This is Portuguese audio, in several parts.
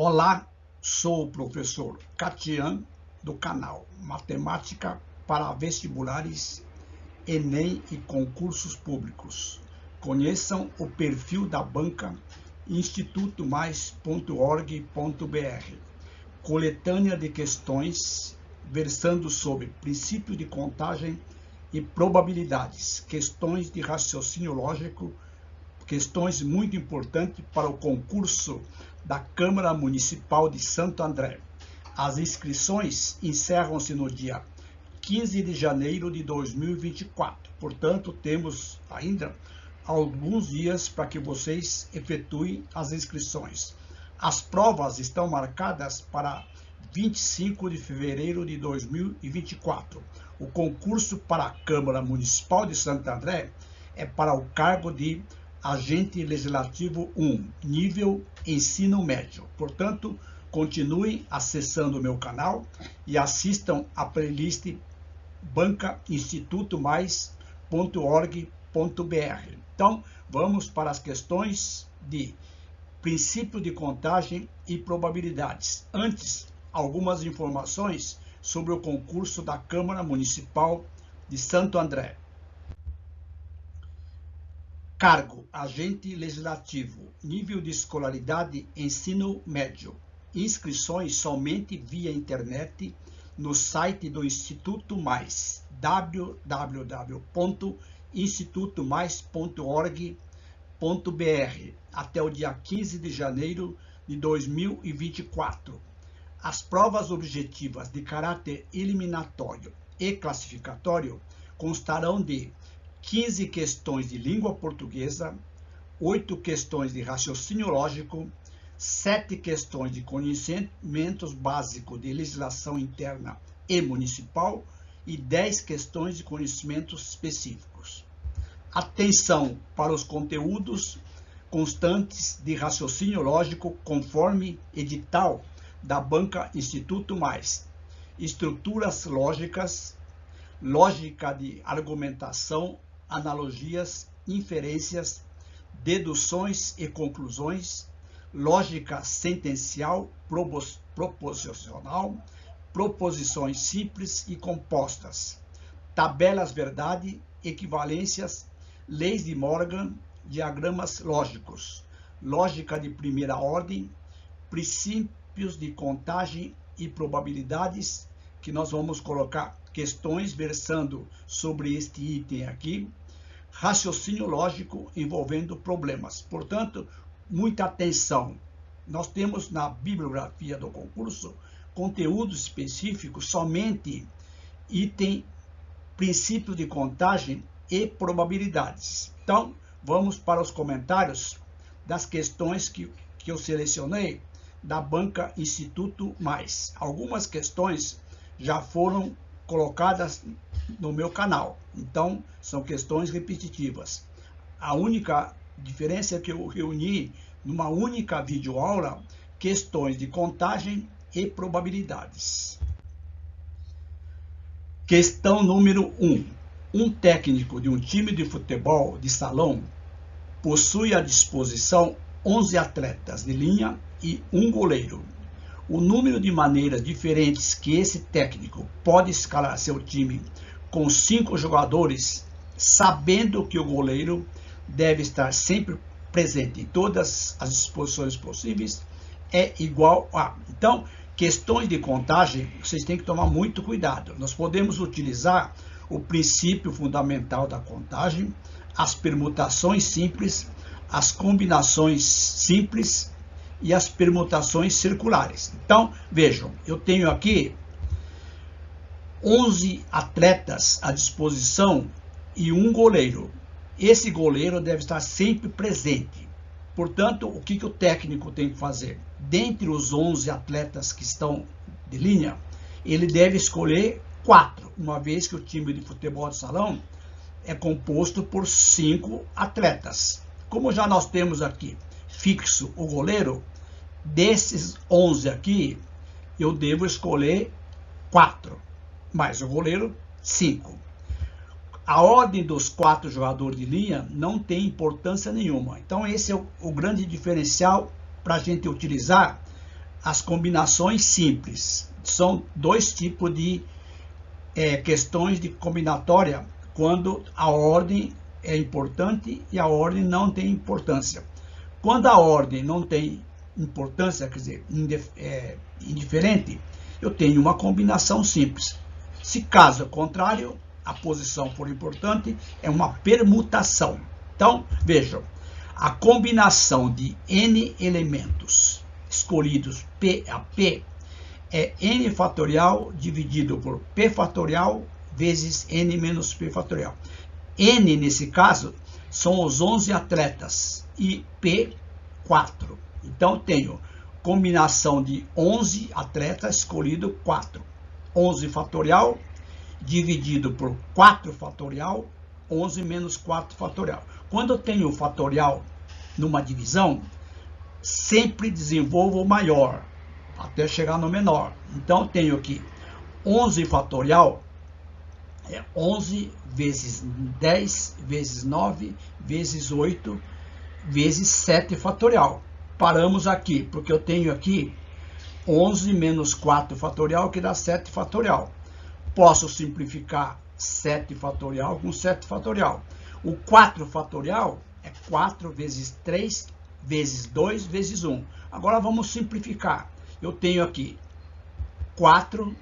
Olá, sou o professor Catian, do canal Matemática para Vestibulares, Enem e Concursos Públicos. Conheçam o perfil da banca institutomais.org.br. Coletânea de questões versando sobre princípio de contagem e probabilidades, questões de raciocínio lógico, questões muito importantes para o concurso da Câmara Municipal de Santo André. As inscrições encerram-se no dia 15 de janeiro de 2024. Portanto, temos ainda alguns dias para que vocês efetuem as inscrições. As provas estão marcadas para 25 de fevereiro de 2024. O concurso para a Câmara Municipal de Santo André é para o cargo de Agente Legislativo 1, nível ensino médio. Portanto, continuem acessando o meu canal e assistam a playlist bancainstitutomais.org.br. Então, vamos para as questões de princípio de contagem e probabilidades. Antes, algumas informações sobre o concurso da Câmara Municipal de Santo André. Cargo: Agente Legislativo, nível de escolaridade ensino médio. Inscrições somente via internet no site do Instituto Mais, www.institutomais.org.br, até o dia 15 de janeiro de 2024. As provas objetivas de caráter eliminatório e classificatório constarão de 15 questões de língua portuguesa, 8 questões de raciocínio lógico, 7 questões de conhecimentos básicos de legislação interna e municipal e 10 questões de conhecimentos específicos. Atenção para os conteúdos constantes de raciocínio lógico conforme edital da banca Instituto Mais. Estruturas lógicas, lógica de argumentação, analogias, inferências, deduções e conclusões, lógica sentencial, proposicional, proposições simples e compostas, tabelas verdade, equivalências, leis de Morgan, diagramas lógicos, lógica de primeira ordem, princípios de contagem e probabilidades, que nós vamos colocar questões versando sobre este item aqui, raciocínio lógico envolvendo problemas. Portanto, muita atenção. Nós temos na bibliografia do concurso conteúdos específicos, somente item princípio de contagem e probabilidades. Então, vamos para os comentários das questões que eu selecionei da banca Instituto Mais. Algumas questões já foram colocadas no meu canal, então são questões repetitivas. A única diferença é que eu reuni numa única videoaula questões de contagem e probabilidades. Questão número 1. Um técnico de um time de futebol de salão possui à disposição 11 atletas de linha e um goleiro. O número de maneiras diferentes que esse técnico pode escalar seu time com 5 jogadores, sabendo que o goleiro deve estar sempre presente em todas as disposições possíveis, é igual a... Então, questões de contagem, vocês têm que tomar muito cuidado. Nós podemos utilizar o princípio fundamental da contagem, as permutações simples, as combinações simples e as permutações circulares. Então, vejam, eu tenho aqui 11 atletas à disposição e um goleiro. Esse goleiro deve estar sempre presente. Portanto, o que o técnico tem que fazer? Dentre os 11 atletas que estão de linha, ele deve escolher 4, uma vez que o time de futebol de salão é composto por 5 atletas. Como já nós temos aqui fixo o goleiro, desses 11 aqui, eu devo escolher 4, mais o goleiro, 5. A ordem dos 4 jogadores de linha não tem importância nenhuma. Então, esse é o grande diferencial para a gente utilizar as combinações simples. São dois tipos de questões de combinatória quando a ordem é importante e a ordem não tem importância. Quando a ordem não tem importância, quer dizer, indiferente, eu tenho uma combinação simples. Se caso contrário, a posição for importante, é uma permutação. Então, vejam, a combinação de n elementos escolhidos P a P é n fatorial dividido por P fatorial vezes n menos P fatorial. N, nesse caso, são os 11 atletas e P, 4. Então, tenho combinação de 11 atletas escolhido 4. 11 fatorial dividido por 4 fatorial, 11 menos 4 fatorial. Quando eu tenho fatorial numa divisão, sempre desenvolvo o maior, até chegar no menor. Então, tenho aqui 11 fatorial, é 11 vezes 10, vezes 9, vezes 8, vezes 7 fatorial. Paramos aqui, porque eu tenho aqui 11 menos 4 fatorial, que dá 7 fatorial. Posso simplificar 7 fatorial com 7 fatorial. O 4 fatorial é 4 vezes 3, vezes 2, vezes 1. Agora vamos simplificar. Eu tenho aqui 4,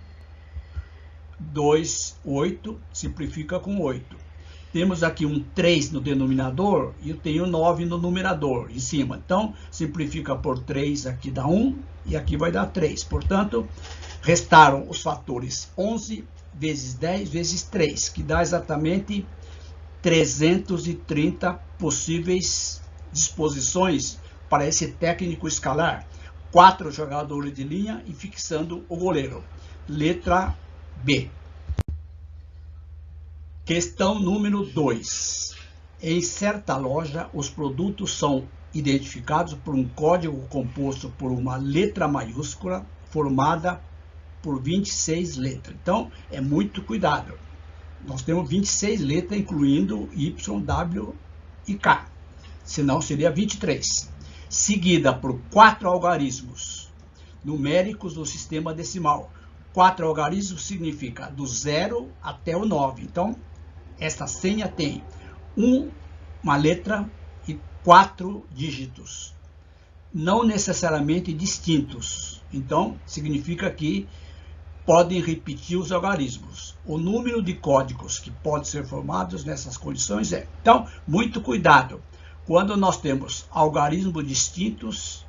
2, 8, simplifica com 8. Temos aqui um 3 no denominador e eu tenho 9 no numerador, em cima. Então, simplifica por 3, aqui dá 1 e aqui vai dar 3. Portanto, restaram os fatores 11 vezes 10 vezes 3, que dá exatamente 330 possíveis disposições para esse técnico escalar. 4 jogadores de linha e fixando o goleiro. Letra B. Questão número 2. Em certa loja, os produtos são identificados por um código composto por uma letra maiúscula formada por 26 letras. Então, é muito cuidado. Nós temos 26 letras, incluindo Y, W e K. Senão, seria 23. Seguida por 4 algarismos numéricos do sistema decimal. 4 algarismos significa do 0 até o 9. Então, esta senha tem uma letra e 4 dígitos, não necessariamente distintos. Então, significa que podem repetir os algarismos. O número de códigos que podem ser formados nessas condições é. Então, muito cuidado quando nós temos algarismos distintos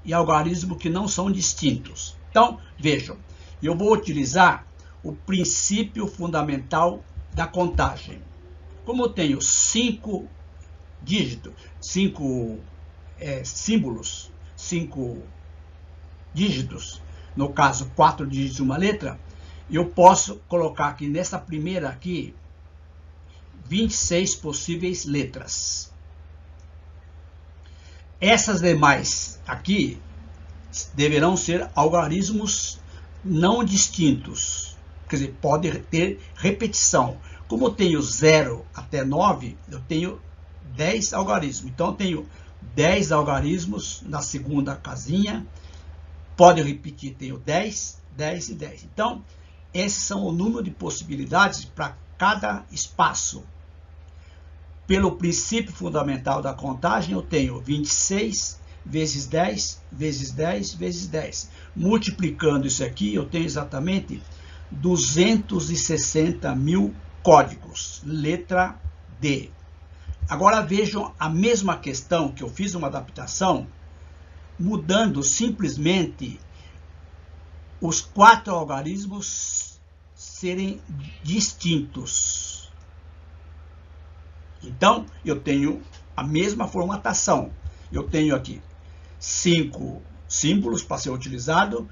e algarismos que não são distintos. Então, vejam, eu vou utilizar o princípio fundamental da contagem. Como eu tenho 5 dígitos, 5 símbolos, 5 dígitos, no caso 4 dígitos uma letra, eu posso colocar aqui nessa primeira aqui 26 possíveis letras. Essas demais aqui deverão ser algarismos não distintos, quer dizer, pode ter repetição. Como eu tenho 0 até 9, eu tenho 10 algarismos. Então, eu tenho 10 algarismos na segunda casinha. Pode repetir, tenho 10, 10 e 10. Então, esses são o número de possibilidades para cada espaço. Pelo princípio fundamental da contagem, eu tenho 26 vezes 10, vezes 10, vezes 10. Multiplicando isso aqui, eu tenho exatamente 260 mil códigos. Letra D. Agora vejam a mesma questão que eu fiz uma adaptação, mudando simplesmente os 4 algarismos serem distintos. Então, eu tenho a mesma formatação. Eu tenho aqui 5 símbolos para ser utilizado,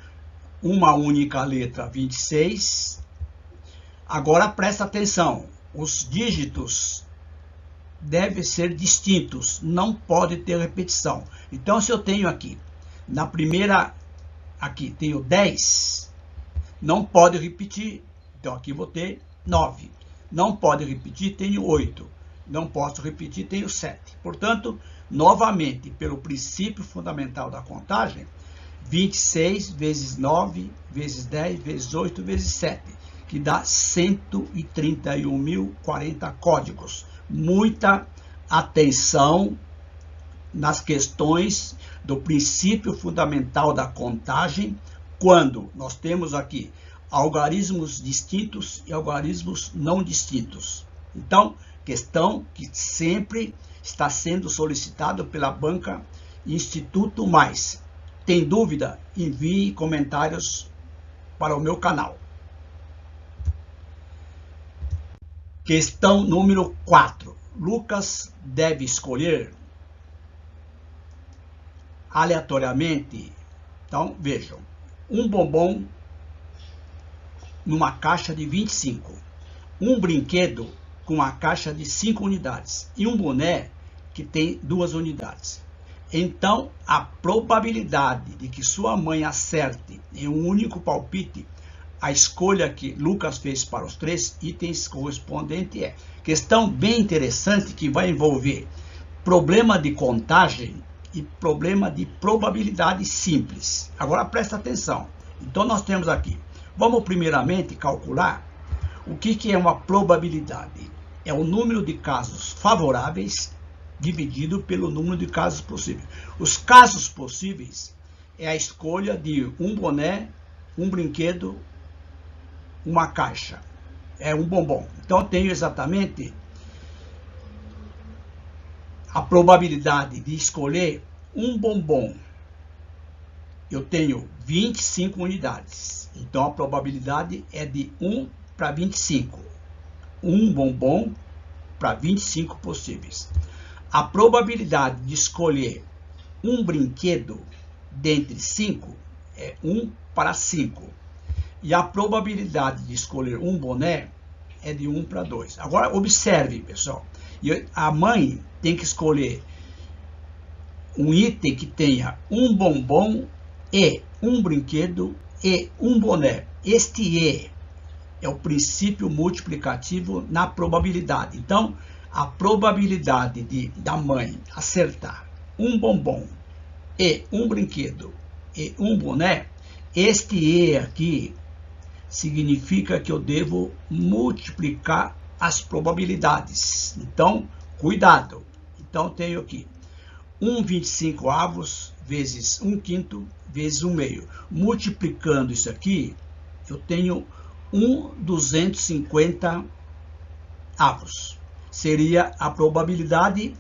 uma única letra 26. Agora presta atenção, os dígitos devem ser distintos, não pode ter repetição. Então, se eu tenho aqui, na primeira, aqui tenho 10, não pode repetir, então aqui vou ter 9. Não pode repetir, tenho 8. Não posso repetir, tenho 7. Portanto, novamente, pelo princípio fundamental da contagem, 26 vezes 9, vezes 10, vezes 8, vezes 7, que dá 131.040 códigos. Muita atenção nas questões do princípio fundamental da contagem, quando nós temos aqui algarismos distintos e algarismos não distintos. Então, questão que sempre está sendo solicitado pela banca Instituto Mais. Tem dúvida? Envie comentários para o meu canal. Questão número 4. Lucas deve escolher aleatoriamente. Então, vejam. Um bombom numa caixa de 25. Um brinquedo com uma caixa de 5 unidades. E um boné que tem 2 unidades. Então, a probabilidade de que sua mãe acerte em um único palpite a escolha que Lucas fez para os 3 itens correspondente é. Questão bem interessante que vai envolver problema de contagem e problema de probabilidade simples. Agora presta atenção. Então nós temos aqui. Vamos primeiramente calcular o que é uma probabilidade. É o número de casos favoráveis dividido pelo número de casos possíveis. Os casos possíveis é a escolha de um boné, um brinquedo, uma caixa. É um bombom. Então eu tenho exatamente a probabilidade de escolher um bombom. Eu tenho 25 unidades. Então a probabilidade é de 1 para 25. Um bombom para 25 possíveis. A probabilidade de escolher um brinquedo dentre 5 é 1 para 5. E a probabilidade de escolher um boné é de 1 para 2. Agora, observe, pessoal. A mãe tem que escolher um item que tenha um bombom e um brinquedo e um boné. Este E é o princípio multiplicativo na probabilidade. Então, a probabilidade da mãe acertar um bombom e um brinquedo e um boné, este E aqui significa que eu devo multiplicar as probabilidades. Então, cuidado. Então, tenho aqui 1,25 avos vezes 1/5 vezes 1/2. Multiplicando isso aqui, eu tenho 1/250 avos. Seria a probabilidade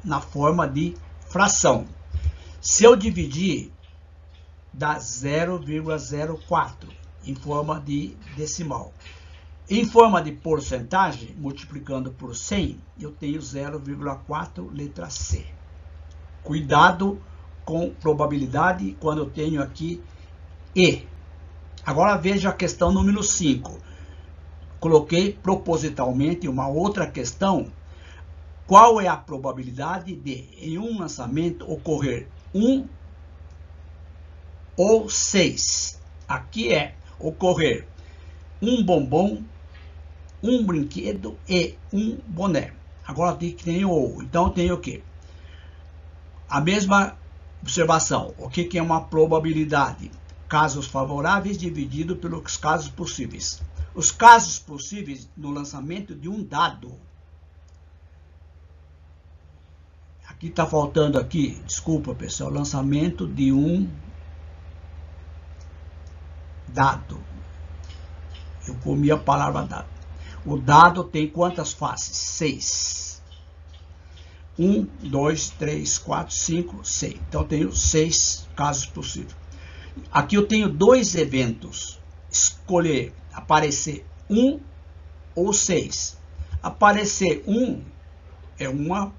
na forma de fração. Se eu dividir, dá 0,04 em forma de decimal. Em forma de porcentagem, multiplicando por 100, eu tenho 0,4, letra C. Cuidado com probabilidade quando eu tenho aqui E. Agora veja a questão número 5. Coloquei propositalmente uma outra questão. Qual é a probabilidade de, em um lançamento, ocorrer 1 ou 6? Aqui é ocorrer um bombom, um brinquedo e um boné. Agora tem o. Então tem o quê? A mesma observação. O que é uma probabilidade? Casos favoráveis dividido pelos casos possíveis. Os casos possíveis no lançamento de um dado. Aqui está faltando aqui, desculpa pessoal, lançamento de um dado. Eu comi a palavra dado. O dado tem quantas faces? 6. 1, 2, 3, 4, 5, 6. Então eu tenho 6 casos possíveis. Aqui eu tenho 2 eventos. Escolher aparecer 1 ou 6. Aparecer 1 é uma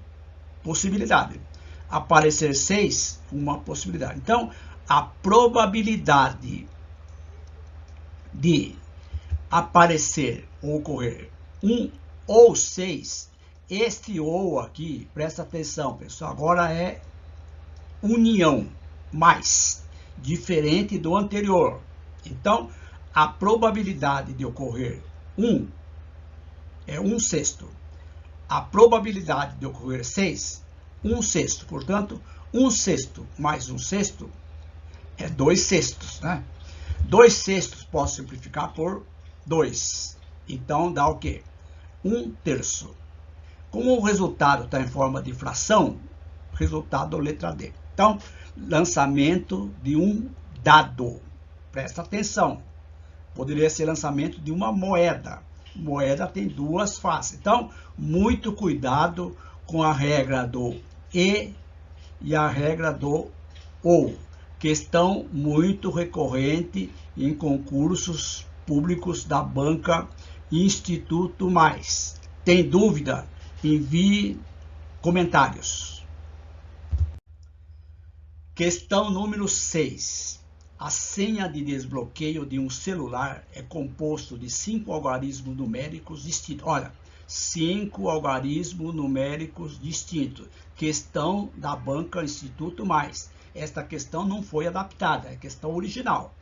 possibilidade. Aparecer 6, uma possibilidade. Então, a probabilidade de aparecer ou ocorrer 1 ou 6, este ou aqui, presta atenção, pessoal, agora é união, mais, diferente do anterior. Então, a probabilidade de ocorrer 1 é 1/6. A probabilidade de ocorrer 6, 1/6. Portanto, 1/6 mais 1/6 É 2/6, né? 2/6 posso simplificar por 2. Então dá o quê? 1/3. Como o resultado está em forma de fração, resultado letra D. Então, lançamento de um dado. Presta atenção. Poderia ser lançamento de uma moeda. Moeda tem duas faces. Então, muito cuidado com a regra do e a regra do ou. Questão muito recorrente em concursos públicos da banca Instituto Mais. Tem dúvida? Envie comentários. Questão número 6. A senha de desbloqueio de um celular é composto de 5 algarismos numéricos distintos. Olha, 5 algarismos numéricos distintos. Questão da banca Instituto Mais. Esta questão não foi adaptada, é questão original.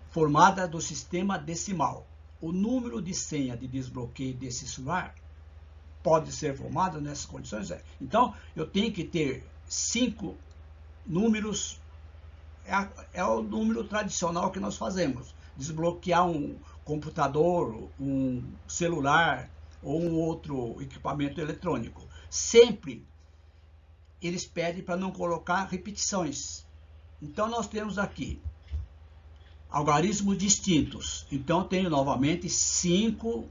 Formada do sistema decimal. O número de senha de desbloqueio desse celular pode ser formado nessas condições. Então, eu tenho que ter 5 números. É o número tradicional que nós fazemos. Desbloquear um computador, um celular ou um outro equipamento eletrônico. Sempre eles pedem para não colocar repetições. Então, nós temos aqui algarismos distintos. Então, tenho novamente 5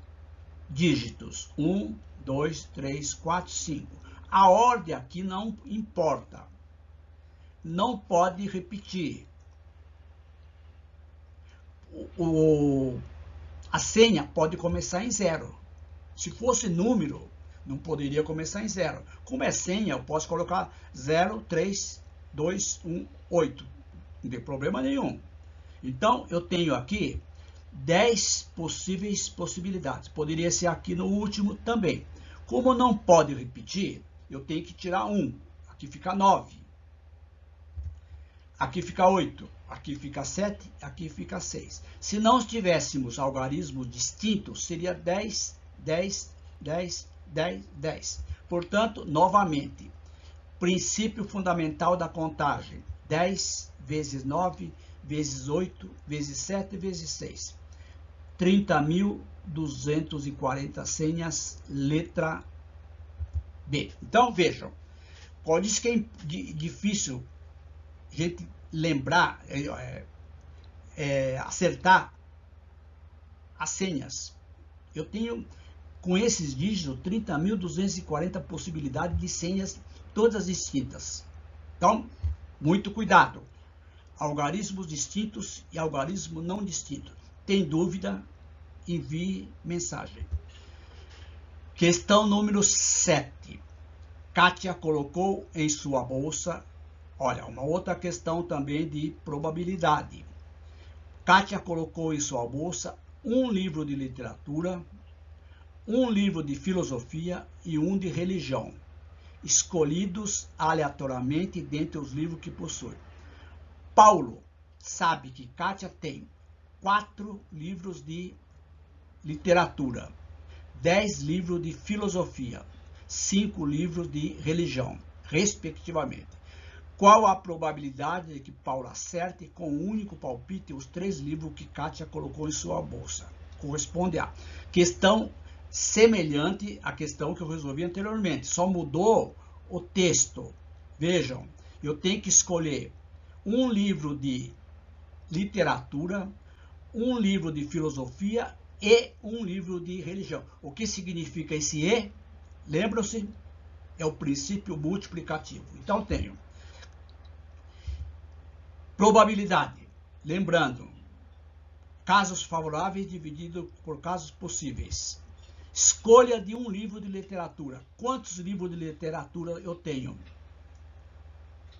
dígitos. 1, 2, 3, 4, 5. A ordem aqui não importa. Não pode repetir. A senha pode começar em 0. Se fosse número, não poderia começar em 0. Como é senha, eu posso colocar 0, 3, 2, 1, 8. Não tem problema nenhum. Então, eu tenho aqui 10 possíveis possibilidades. Poderia ser aqui no último também. Como não pode repetir, eu tenho que tirar 1. Aqui fica 9. Aqui fica 8. Aqui fica 7. Aqui fica 6. Se não tivéssemos algarismos distintos, seria 10, 10, 10, 10, 10. Portanto, novamente, princípio fundamental da contagem. 10 vezes 9 vezes 8 vezes 7 vezes 6. 30.240 senhas, letra B. Então, vejam, qual diz que é difícil a gente lembrar, acertar as senhas. Eu tenho, com esses dígitos, 30.240 possibilidades de senhas, todas distintas. Então, muito cuidado. Algarismos distintos e algarismo não distinto. Tem dúvida? Envie mensagem. Questão número 7. Kátia colocou em sua bolsa, olha, uma outra questão também de probabilidade. Kátia colocou em sua bolsa um livro de literatura, um livro de filosofia e um de religião, escolhidos aleatoriamente dentre os livros que possui. Paulo sabe que Kátia tem 4 livros de literatura, 10 livros de filosofia, 5 livros de religião, respectivamente. Qual a probabilidade de que Paulo acerte com um único palpite os 3 livros que Kátia colocou em sua bolsa? Corresponde a questão semelhante à questão que eu resolvi anteriormente, só mudou o texto. Vejam, eu tenho que escolher um livro de literatura, um livro de filosofia e um livro de religião. O que significa esse E? Lembram-se? É o princípio multiplicativo. Então, tenho probabilidade. Lembrando, casos favoráveis dividido por casos possíveis. Escolha de um livro de literatura. Quantos livros de literatura eu tenho?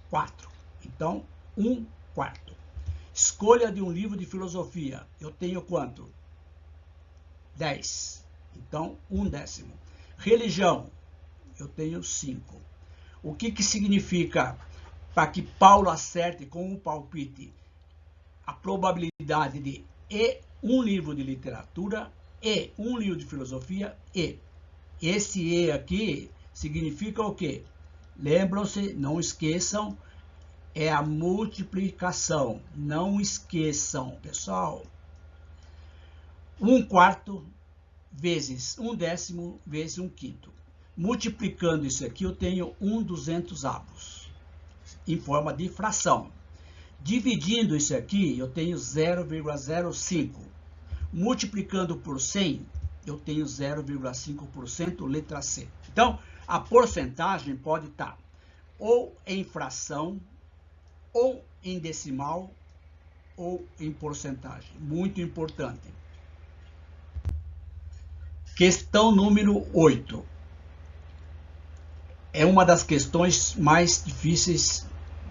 4. Então, 1/4. Escolha de um livro de filosofia. Eu tenho quanto? 10. Então, 1/10. Religião. Eu tenho 5. O que significa, para que Paulo acerte com um palpite, a probabilidade de um livro de literatura e um livro de filosofia e. Esse E aqui significa o quê? Lembram-se, não esqueçam, é a multiplicação. Não esqueçam, pessoal. 1/4 vezes 1/10 vezes 1/5. Multiplicando isso aqui, eu tenho 1/200, em forma de fração. Dividindo isso aqui, eu tenho 0,05. Multiplicando por 100, eu tenho 0,5%, letra C. Então, a porcentagem pode estar ou em fração, ou em decimal, ou em porcentagem. Muito importante. Questão número 8. É uma das questões mais difíceis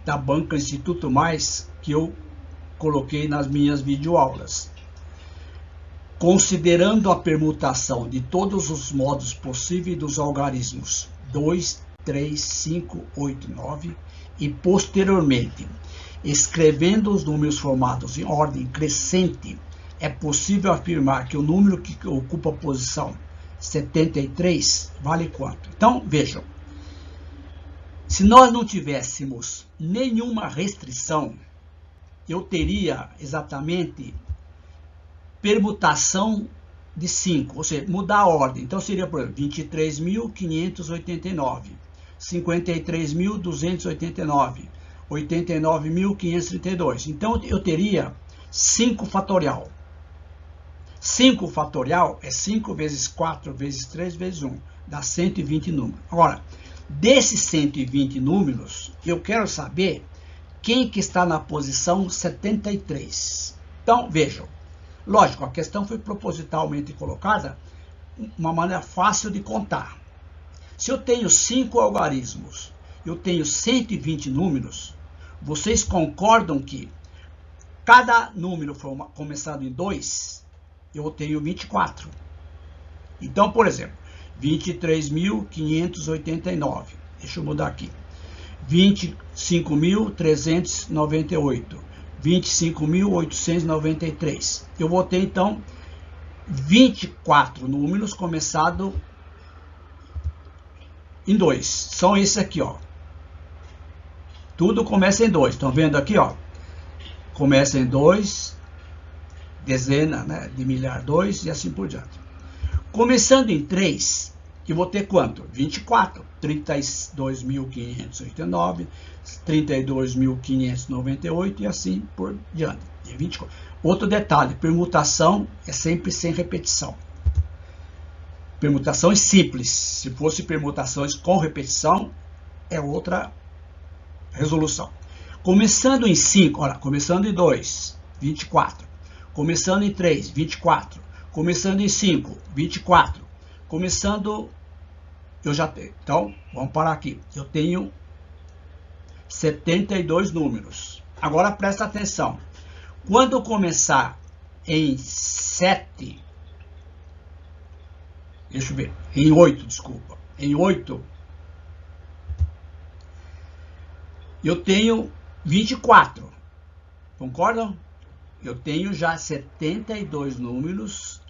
da Banca Instituto Mais que eu coloquei nas minhas videoaulas. Considerando a permutação de todos os modos possíveis dos algarismos 2, 3, 5, 8, 9 e posteriormente escrevendo os números formados em ordem crescente, é possível afirmar que o número que ocupa a posição 73 vale quanto? Então, vejam. Se nós não tivéssemos nenhuma restrição, eu teria exatamente permutação de 5, ou seja, mudar a ordem. Então seria, por exemplo, 23.589, 53.289, 89.532. Então eu teria 5 fatorial. 5 fatorial é 5 vezes 4 vezes 3 vezes 1, dá 120 números. Agora, desses 120 números, eu quero saber quem que está na posição 73. Então, vejam. Lógico, a questão foi propositalmente colocada de uma maneira fácil de contar. Se eu tenho 5 algarismos, eu tenho 120 números, vocês concordam que cada número começado em 2, eu tenho 24. Então, por exemplo, 23.589. Deixa eu mudar aqui. 25.398. 25.893. Eu vou ter, então, 24 números começados em 2. São esses aqui, ó. Tudo começa em 2. Estão vendo aqui, ó? Começa em 2, dezena, né, de milhar 2 e assim por diante. Começando em 3, eu vou ter quanto? 24. 32.589, 32.598 e assim por diante. 24. Outro detalhe, permutação é sempre sem repetição. Permutações simples. Se fosse permutações com repetição, é outra resolução. Começando em 5, olha, começando em 2, 24. Começando em 3, 24. Começando em 5, 24. Começando, eu já tenho. Então, vamos parar aqui. Eu tenho 72 números. Agora presta atenção. Quando começar em 7, deixa eu ver, em 8, desculpa. Em 8, eu tenho 24. Concordam? Eu tenho já 72 números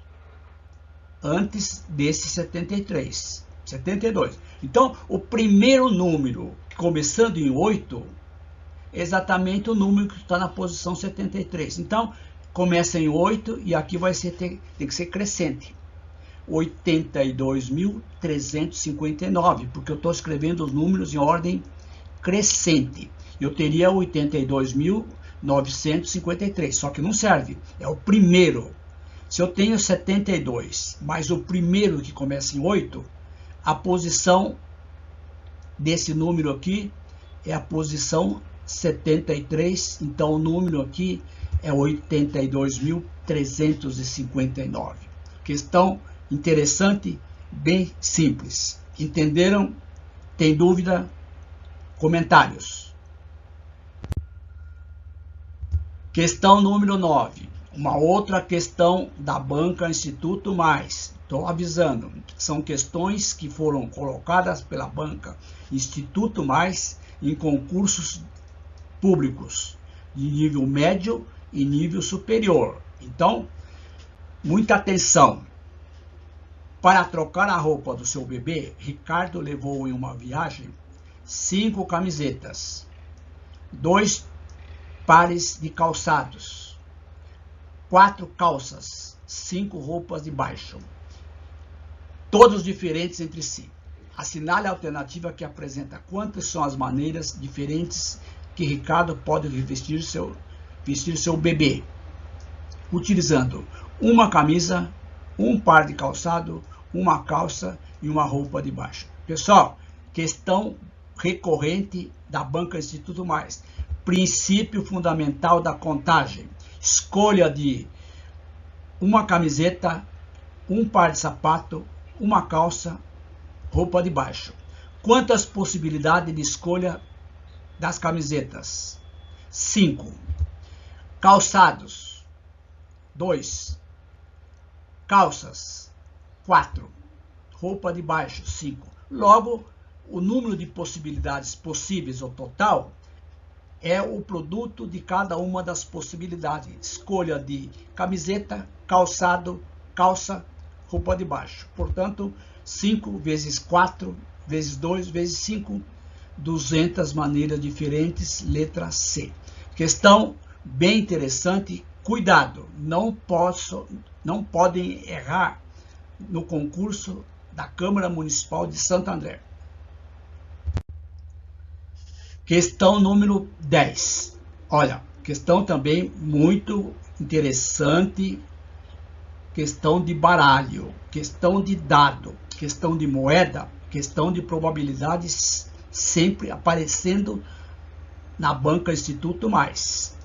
antes desse 73. 72. Então, o primeiro número, começando em 8, é exatamente o número que está na posição 73. Então, começa em 8 e aqui vai ser, tem que ser crescente. 82.359, porque eu estou escrevendo os números em ordem crescente. Eu teria 82.953, só que não serve. É o primeiro. Se eu tenho 72, mas o primeiro que começa em 8, a posição desse número aqui é a posição 73, então o número aqui é 82.359. Questão interessante, bem simples. Entenderam? Tem dúvida? Comentários. Questão número 9. Uma outra questão da Banca Instituto Mais. Estou avisando, são questões que foram colocadas pela Banca Instituto Mais em concursos públicos de nível médio e nível superior. Então, muita atenção. Para trocar a roupa do seu bebê, Ricardo levou em uma viagem 5 camisetas. 2 pares de calçados, 4 calças, 5 roupas de baixo, todos diferentes entre si. Assinale a alternativa que apresenta quantas são as maneiras diferentes que Ricardo pode vestir seu bebê, utilizando uma camisa, um par de calçado, uma calça e uma roupa de baixo. Pessoal, questão recorrente da Banca Instituto Mais. Princípio fundamental da contagem. Escolha de uma camiseta, um par de sapato, uma calça, roupa de baixo. Quantas possibilidades de escolha das camisetas? 5. Calçados, 2. Calças, 4. Roupa de baixo, 5. Logo, o número de possibilidades possíveis, ou total, é o produto de cada uma das possibilidades. Escolha de camiseta, calçado, calça, roupa de baixo. Portanto, 5 vezes 4 vezes 2 vezes 5, 200 maneiras diferentes, letra C. Questão bem interessante. Cuidado, não podem errar no concurso da Câmara Municipal de Santo André. Questão número 10. Olha, questão também muito interessante. Questão de baralho, questão de dado, questão de moeda, questão de probabilidades, sempre aparecendo na Banca Instituto Mais.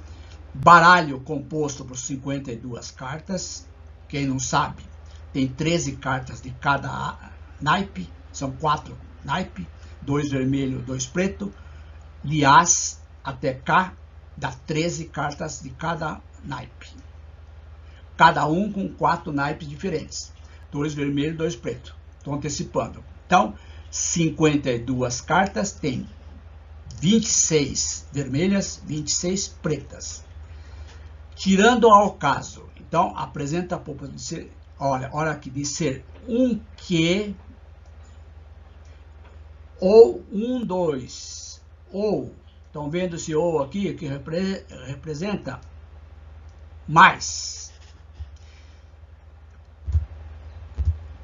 Baralho composto por 52 cartas. Quem não sabe, tem 13 cartas de cada naipe, são 4 naipes, 2 vermelho, 2 preto. Liás até cá dá 13 cartas de cada naipe. Cada um com 4 naipes diferentes. 2 vermelho, 2 preto. Estou antecipando. Então, 52 cartas tem 26 vermelhas, 26 pretas. Tirando ao caso, então, apresenta a probabilidade de ser, olha, hora aqui, de ser um que, ou 1, 2, ou, estão vendo esse ou aqui, que representa mais.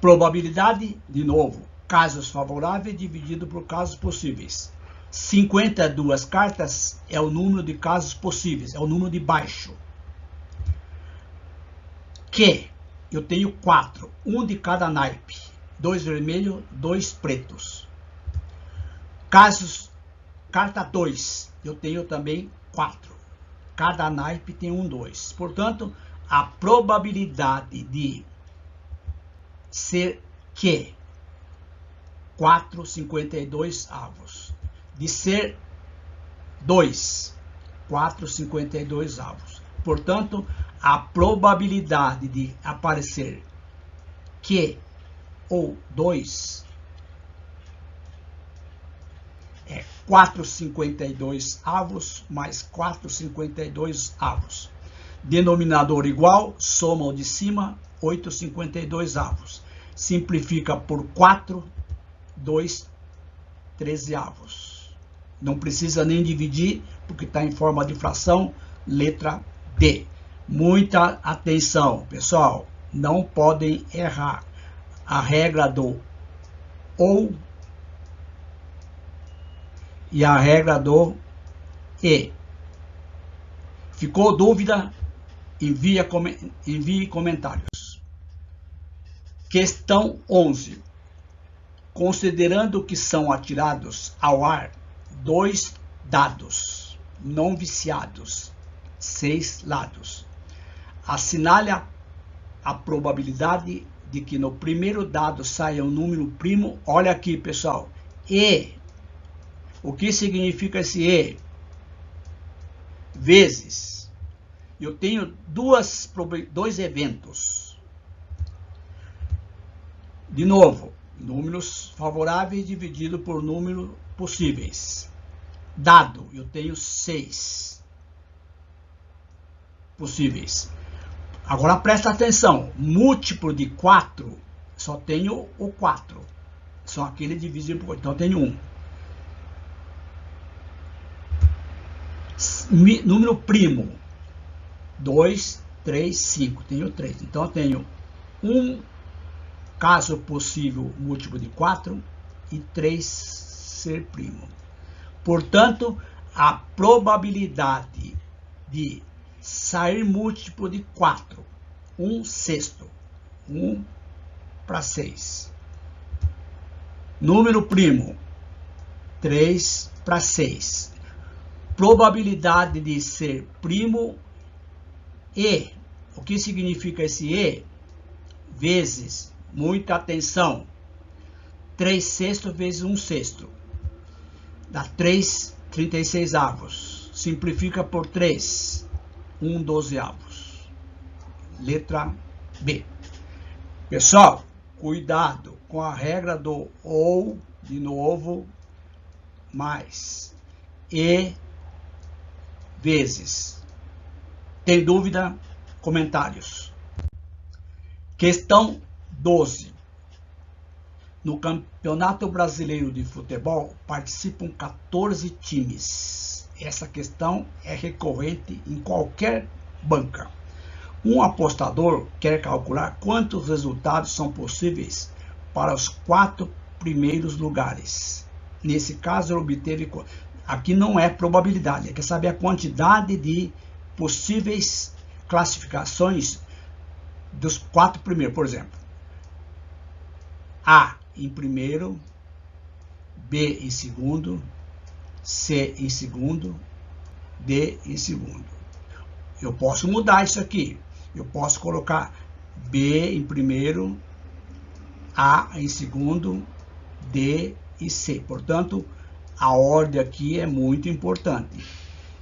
Probabilidade, de novo, casos favoráveis dividido por casos possíveis. 52 cartas é o número de casos possíveis, é o número de baixo. Que eu tenho 4, um de cada naipe, 2 vermelhos, 2 pretos. Casos, carta 2, eu tenho também 4. Cada naipe tem 1, 2. Portanto, a probabilidade de ser que 4, 52 avos. De ser 2, 4, 52 avos. Portanto, a probabilidade de aparecer que ou 2 é 4,52 avos mais 4,52 avos. Denominador igual, soma o de cima, 8,52 avos. Simplifica por 4, 2, 13 avos. Não precisa nem dividir, porque está em forma de fração, letra D. Muita atenção, pessoal, não podem errar. A regra do ou e a regra do e. Ficou dúvida? Envie comentários. Questão 11. Considerando que são atirados ao ar 2 dados não viciados, 6 lados, assinale a probabilidade de que no primeiro dado saia um número primo. Olha aqui, pessoal. E. O que significa esse E? Vezes. Eu tenho dois eventos. De novo, números favoráveis dividido por números possíveis. Dado, eu tenho 6 possíveis. Agora presta atenção, múltiplo de 4, só tenho o 4. Só aquele divisível por 4, então eu tenho 1. número primo, 2, 3, 5, tenho 3. Então eu tenho um caso possível múltiplo de 4 e 3 ser primo. Portanto, a probabilidade de sair múltiplo de 4, 1 sexto, 1 para 6. Número primo, 3 para 6. Probabilidade de ser primo E. O que significa esse E? Vezes, muita atenção, 3 sextos vezes 1 sexto. Dá 3 36avos. Simplifica por 3, 1 12avos. Letra B. Pessoal, cuidado com a regra do ou, de novo, mais E vezes. Tem dúvida? Comentários. Questão 12. No Campeonato Brasileiro de Futebol participam 14 times. Essa questão é recorrente em qualquer banca. Um apostador quer calcular quantos resultados são possíveis para os 4 primeiros lugares. Nesse caso, ele obteve... Aqui não é probabilidade, ele quer saber a quantidade de possíveis classificações dos 4 primeiros. Por exemplo, A em primeiro, B em segundo, C em segundo, D em segundo. Eu posso mudar isso aqui. Eu posso colocar B em primeiro, A em segundo, D e C. Portanto, a ordem aqui é muito importante.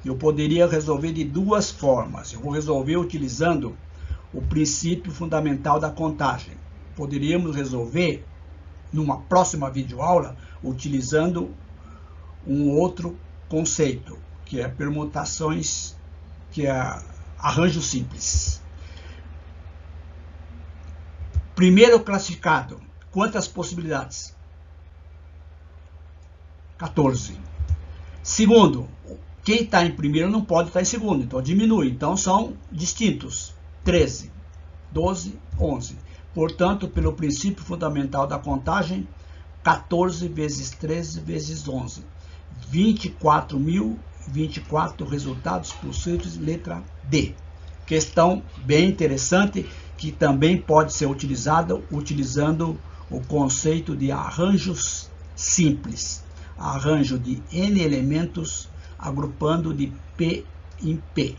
Eu poderia resolver de duas formas. Eu vou resolver utilizando o princípio fundamental da contagem. Poderíamos resolver numa próxima videoaula utilizando um outro conceito, que é permutações, que é arranjo simples. Primeiro classificado, quantas possibilidades? 14. Segundo, quem está em primeiro não pode estar em segundo, então diminui. Então são distintos. 13, 12, 11. Portanto, pelo princípio fundamental da contagem, 14 vezes 13 vezes 11. 24.024 resultados possíveis, letra D. Questão bem interessante, que também pode ser utilizada utilizando o conceito de arranjos simples. Arranjo de N elementos, agrupando de P em P.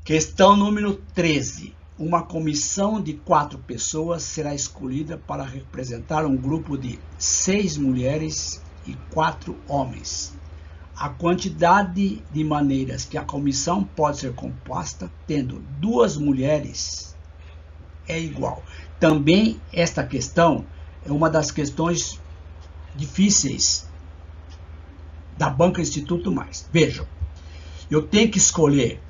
Questão número 13. Uma comissão de 4 pessoas será escolhida para representar um grupo de 6 mulheres e 4 homens. A quantidade de maneiras que a comissão pode ser composta, tendo 2 mulheres, é igual. Também esta questão é uma das questões difíceis da Banca Instituto Mais. Vejam, eu tenho que escolher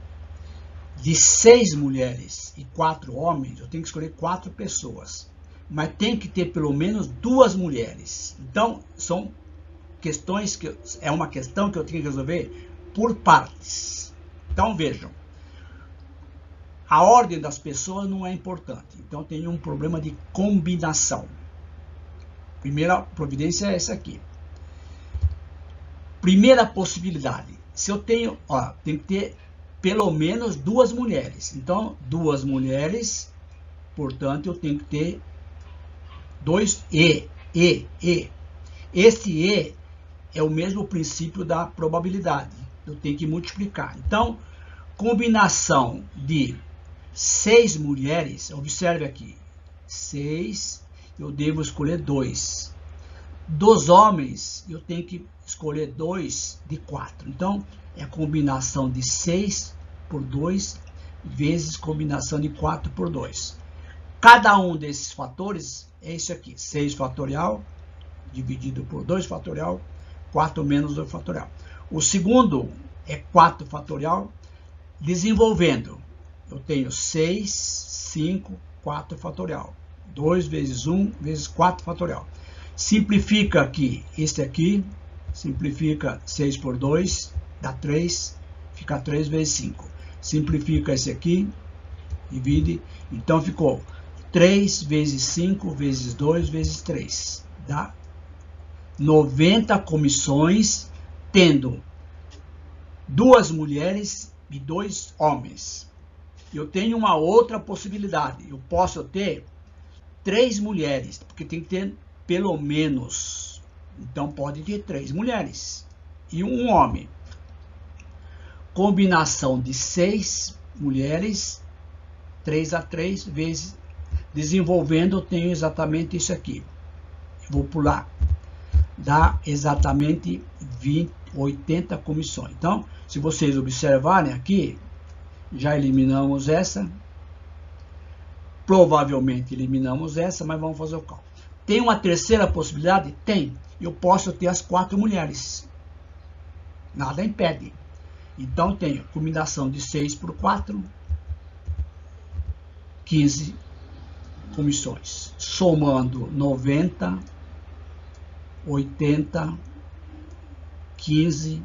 de 6 mulheres e 4 homens, eu tenho que escolher 4 pessoas. Mas tem que ter pelo menos 2 mulheres. Então, são questões que é uma questão que eu tenho que resolver por partes. Então, vejam. A ordem das pessoas não é importante. Então, tem um problema de combinação. Primeira providência é essa aqui. Primeira possibilidade. Se eu tenho, tem que ter pelo menos 2 mulheres. Então, 2 mulheres, portanto, eu tenho que ter 2 E. Este E é o mesmo princípio da probabilidade. Eu tenho que multiplicar. Então, combinação de 6 mulheres, observe aqui, 6, eu devo escolher 2. Dos homens, eu tenho que escolher 2 de 4. Então, é a combinação de 6 por 2 vezes combinação de 4 por 2. Cada um desses fatores é isso aqui. 6 fatorial dividido por 2 fatorial, 4 menos 2 fatorial. O segundo é 4 fatorial, desenvolvendo. Eu tenho 6, 5, 4 fatorial. 2 vezes 1 vezes 4 fatorial. Simplifica aqui, este aqui, Simplifica 6 por 2, dá 3, fica 3 vezes 5. Simplifica esse aqui, divide, então ficou 3 vezes 5 vezes 2 vezes 3, dá 90 comissões, tendo 2 mulheres e 2 homens. Eu tenho uma outra possibilidade, eu posso ter 3 mulheres, porque tem que ter pelo menos, então pode ter 3 mulheres e um homem. Combinação de 6 mulheres, 3 a 3 vezes, desenvolvendo, eu tenho exatamente isso aqui. Eu vou pular. Dá exatamente 80 comissões. Então, se vocês observarem aqui, já eliminamos essa. Provavelmente eliminamos essa, mas vamos fazer o cálculo. Tem uma terceira possibilidade? Tem. Eu posso ter as 4 mulheres. Nada impede. Então, tenho combinação de 6 por 4, 15 comissões. Somando 90, 80, 15,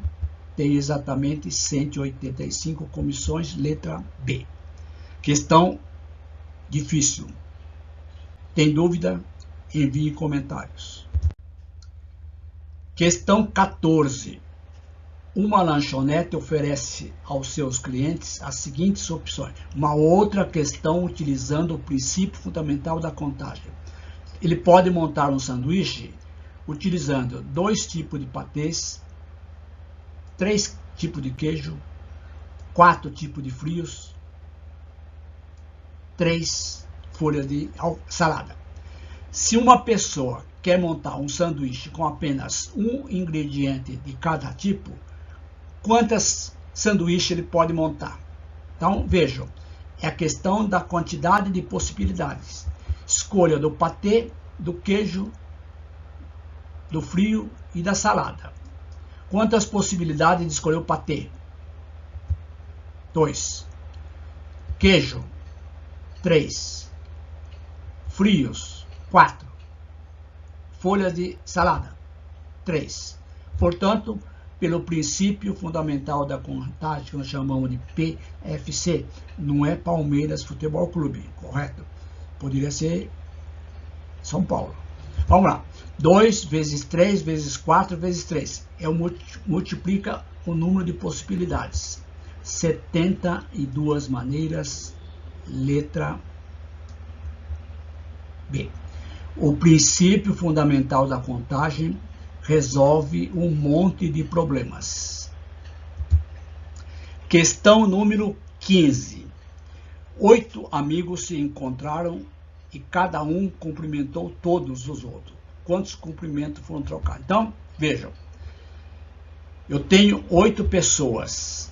tem exatamente 185 comissões, letra B. Questão difícil. Tem dúvida? Envie comentários. Questão 14. Uma lanchonete oferece aos seus clientes as seguintes opções. Uma outra questão utilizando o princípio fundamental da contagem. Ele pode montar um sanduíche utilizando 2 tipos de patês, 3 tipos de queijo, 4 tipos de frios, 3 folhas de salada. Se uma pessoa quer montar um sanduíche com apenas um ingrediente de cada tipo, quantas sanduíches ele pode montar? Então, vejam, é a questão da quantidade de possibilidades. Escolha do patê, do queijo, do frio e da salada. Quantas possibilidades de escolher o patê? 2. Queijo, 3. Frios, 4. Folhas de salada, 3. Portanto, pelo princípio fundamental da contagem, que nós chamamos de PFC, não é Palmeiras Futebol Clube, correto? Poderia ser São Paulo. Vamos lá. 2 vezes 3 vezes 4 vezes 3. Multiplica o número de possibilidades. 72 maneiras, letra B. O princípio fundamental da contagem resolve um monte de problemas. Questão número 15. 8 amigos se encontraram e cada um cumprimentou todos os outros. Quantos cumprimentos foram trocados? Então, vejam. Eu tenho 8 pessoas.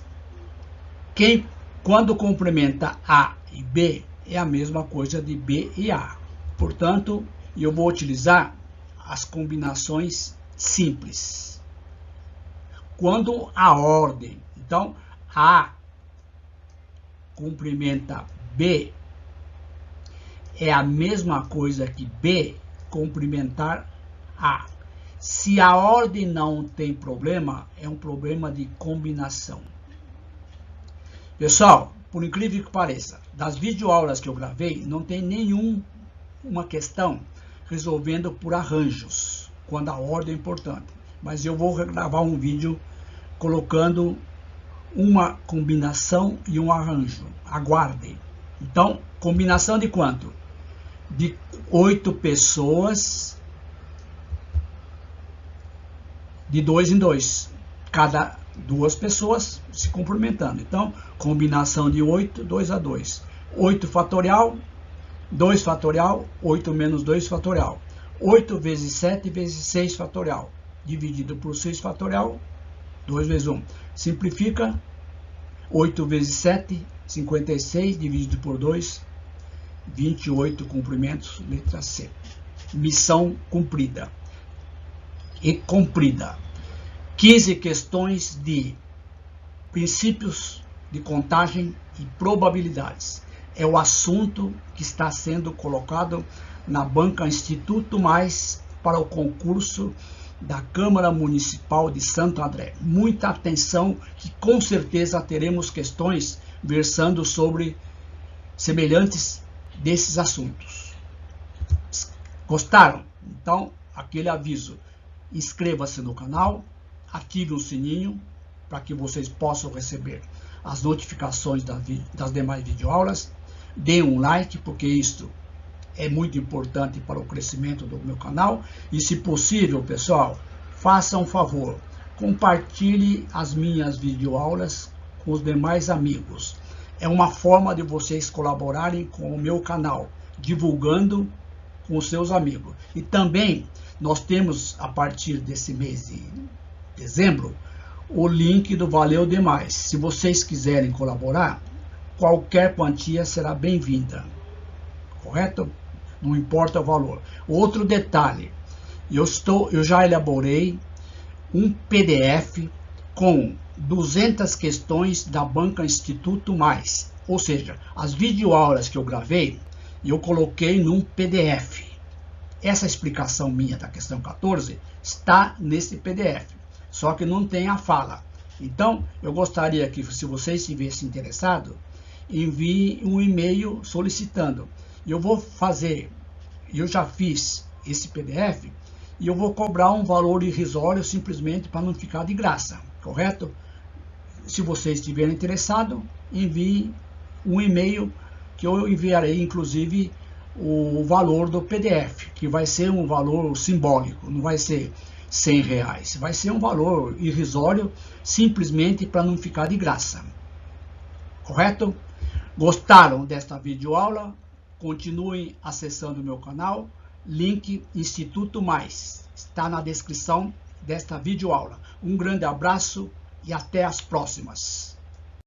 Quando cumprimenta A e B, é a mesma coisa de B e A. Portanto, eu vou utilizar as combinações simples. Quando a ordem, então, A cumprimenta B, é a mesma coisa que B cumprimentar A. Se a ordem não tem problema, é um problema de combinação. Pessoal, por incrível que pareça, das videoaulas que eu gravei, não tem nenhuma questão resolvendo por arranjos, quando a ordem é importante. Mas eu vou gravar um vídeo colocando uma combinação e um arranjo. Aguardem. Então, combinação de quanto? De 8 pessoas, de 2 em 2. Cada 2 pessoas se cumprimentando. Então, combinação de 8, 2 a 2. 8 fatorial, 2 fatorial, 8 menos 2 fatorial. 8 vezes 7 vezes 6 fatorial. Dividido por 6 fatorial, 2 vezes 1. Simplifica. 8 vezes 7, 56, dividido por 2, 28 cumprimentos, letra C. Missão cumprida. E cumprida. 15 questões de princípios de contagem e probabilidades. É o assunto que está sendo colocado na banca Instituto Mais para o concurso da Câmara Municipal de Santo André. Muita atenção, que com certeza teremos questões versando sobre semelhantes desses assuntos. Gostaram? Então, aquele aviso. Inscreva-se no canal, ative o sininho para que vocês possam receber as notificações das demais videoaulas. Dê um like, porque isto é muito importante para o crescimento do meu canal. E, se possível, pessoal, faça um favor, compartilhe as minhas videoaulas com os demais amigos. É uma forma de vocês colaborarem com o meu canal, divulgando com os seus amigos. E também nós temos, a partir desse mês de dezembro, o link do Valeu Demais. Se vocês quiserem colaborar, qualquer quantia será bem-vinda. Correto? Não importa o valor. Outro detalhe, eu já elaborei um PDF com 200 questões da Banca Instituto Mais. Ou seja, as videoaulas que eu gravei, eu coloquei num PDF. Essa explicação minha da questão 14 está nesse PDF, só que não tem a fala. Então, eu gostaria que, se vocês estivessem interessados, envie um e-mail solicitando. Eu vou fazer, eu já fiz esse PDF, e eu vou cobrar um valor irrisório simplesmente para não ficar de graça, correto? Se vocês estiverem interessados, envie um e-mail que eu enviarei, inclusive, o valor do PDF, que vai ser um valor simbólico, não vai ser R$100, vai ser um valor irrisório, simplesmente para não ficar de graça. Correto? Gostaram desta videoaula? Continuem acessando o meu canal, link Instituto Mais, está na descrição desta videoaula. Um grande abraço e até as próximas.